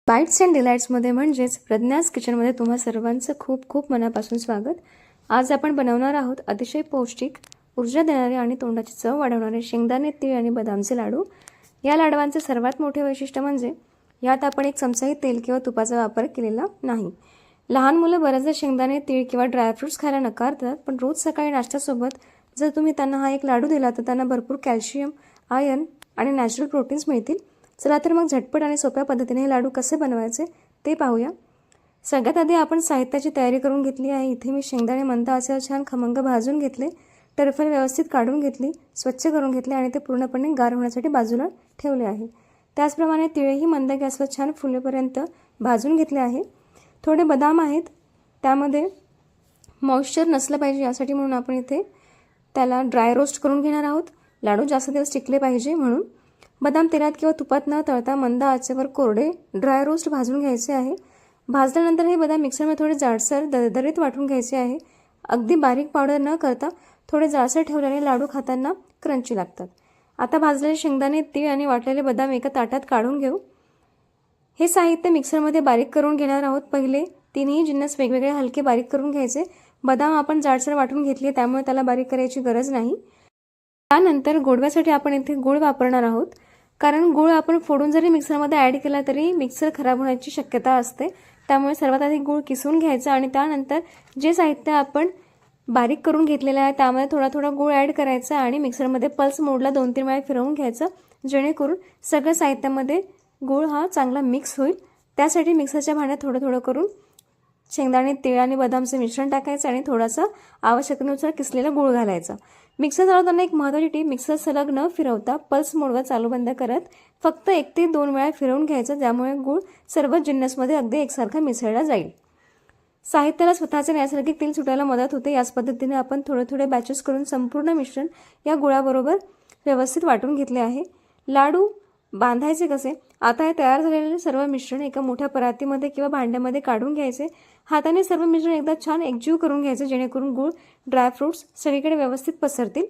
Bites and डिलाइट्समध्ये म्हणजेच प्रज्ञास किचनमध्ये तुम्हा सर्वांचं खूप खूप मनापासून स्वागत। आज आपण बनवणार आहोत अतिशय पौष्टिक, ऊर्जा देणारे आणि तोंडाची चव वाढवणारे शेंगदाणे, तीळ आणि बदामचे लाडू। या लाडवांचे सर्वात मोठे वैशिष्ट्य म्हणजे यात आपण एक चमचाही तेल किंवा तुपाचा वापर केलेला नाही। लहान मुलं बरेचदा शेंगदाणे, तीळ किंवा ड्रायफ्रुट्स खायला नकारतात, पण रोज सकाळी नाश्त्यासोबत जर तुम्ही त्यांना हा एक लाडू दिला तर त्यांना भरपूर कॅल्शियम, आयर्न आणि नॅचरल प्रोटीन्स मिळतील। चला तर मग झटपट आणि सोप्या पद्धतीने हे लाडू कसे बनवायचे ते पाहूया। सगळ्यात आधी आपण साहित्याची तयारी करून घेतली आहे। इथे मी शेंगदाणे मंद आचेवर छान खमंग भाजून घेतले, टरफल व्यवस्थित काढून घेतली, स्वच्छ करून घेतले आणि ते पूर्णपणे गार होण्यासाठी बाजूला ठेवले आहे। त्याचप्रमाणे तिळही मंद गॅसवर छान फुलेपर्यंत भाजून घेतले आहे। थोडे बदाम आहेत, त्यामध्ये मॉइश्चर नसलं पाहिजे यासाठी म्हणून आपण इथे त्याला ड्राय रोस्ट करून घेणार आहोत। लाडू जास्त दिवस टिकले पाहिजे म्हणून बदाम तेलात किंवा तुपात न तळता मंद आचेवर कोरडे ड्राय रोस्ट भाजून घ्यायचे आहे। भाजल्यानंतर हे बदाम मिक्सरमध्ये थोडे जाडसर दरदरीत वाटून घ्यायचे आहे। अगदी बारीक पावडर न करता थोडे जाडसर ठेवल्याने लाडू खाताना क्रंची लागतात। आता भाजलेले शेंगदाणे, तीळ आणि वाटलेले बदाम एका ताटात काढून घेऊ। हे साहित्य मिक्सरमध्ये बारीक करून घेणार आहोत। पहिले तिन्ही जिन्नस वेगवेगळे हलके बारीक करून घ्यायचे। बदाम आपण जाडसर वाटून घेतले त्यामुळे त्याला बारीक करायची गरज नाही। त्यानंतर गोडव्यासाठी आपण इथे गूळ वापरणार आहोत, कारण गूळ आपण फोडून जरी मिक्सरमध्ये ॲड केला तरी मिक्सर खराब होण्याची शक्यता असते। त्यामुळे सर्वात आधी गूळ किसून घ्यायचा आणि त्यानंतर जे साहित्य आपण बारीक करून घेतलेलं आहे त्यामध्ये थोडा थोडा गूळ ॲड करायचा आणि मिक्सरमध्ये पल्स मोडला 2-3 वेळा फिरवून घ्यायचं, जेणेकरून सगळ्या साहित्यामध्ये गूळ हा चांगला मिक्स होईल। त्यासाठी मिक्सरच्या भांड्यात थोडं थोडं करून शेंगदाणे, तीळ आणि बदामचे मिश्रण टाकायचं आणि थोडासा आवश्यकतेनुसार किसलेला गूळ घालायचा। मिक्सर चालवताना एक महत्त्वाची टीप, मिक्सर सलग न फिरवता पल्स मोडवर चालू बंद करत फक्त 1 ते 2 वेळा फिरवून घ्यायचं, ज्यामुळे गूळ सर्व जिन्नसमध्ये अगदी एकसारखा मिसळला जाईल। साहित्याला स्वतःचे नैसर्गिक तेल सुटायला मदत होते। याच पद्धतीने आपण थोडे थोडे बॅचेस करून संपूर्ण मिश्रण या गुळाबरोबर व्यवस्थित वाटून घेतले आहे। लाडू बांधायचे कसे? आता हे तयार झालेले सर्व मिश्रण एका मोठ्या परातीमध्ये किंवा भांड्यामध्ये काढून घ्यायचे। हाताने सर्व मिश्रण एकदा छान एकजीव करून घ्यायचे, जेणेकरून गूळ, ड्रायफ्रुट्स सगळीकडे व्यवस्थित पसरतील।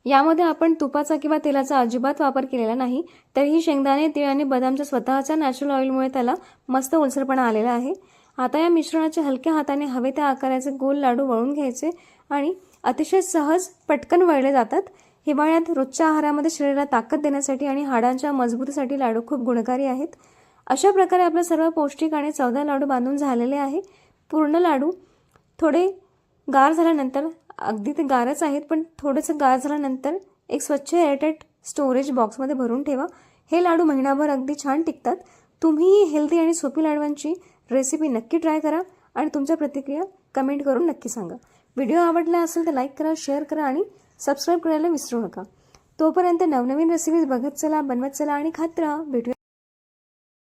यामध्ये आपण तुपाचा किंवा तेलाचा अजिबात वापर केलेला नाही, तरीही शेंगदाणे, तीळ आणि बदामच्या स्वतःच्या नॅचरल ऑइलमुळे त्याला मस्त ओलसरपणा आलेला आहे। आता या मिश्रणाचे हलक्या हाताने हवे त्या आकाराचे गोल लाडू वळून घ्यायचे आणि अतिशय सहज पटकन वळले जातात। हिवाळ्यात रोजच्या आहारामध्ये शरीराला ताकद देण्यासाठी आणि हाडांच्या मजबूतीसाठी लाडू खूप गुणकारी आहेत। अशा प्रकारे आपले सर्व पौष्टिक आणि चवदार लाडू बांधून झालेले आहे। पूर्ण लाडू थोडे गार झाल्यानंतर, अगदी ते गारच आहेत पण थोडेसे गार झाल्यानंतर एक स्वच्छ एअरटाईट स्टोरेज बॉक्समध्ये भरून ठेवा। हे लाडू महिनाभर अगदी छान टिकतात। तुम्ही हेल्दी आणि सोपी लाडवांची रेसिपी नक्की ट्राय करा आणि तुमच्या प्रतिक्रिया कमेंट करून नक्की सांगा। व्हिडिओ आवडला असेल तर लाईक करा, शेअर करा आणि सबस्क्राईब करायला विसरू नका। तोपर्यंत नवनवीन रेसिपीज बघत चला, बनवत चला आणि खात राहा। भेटूया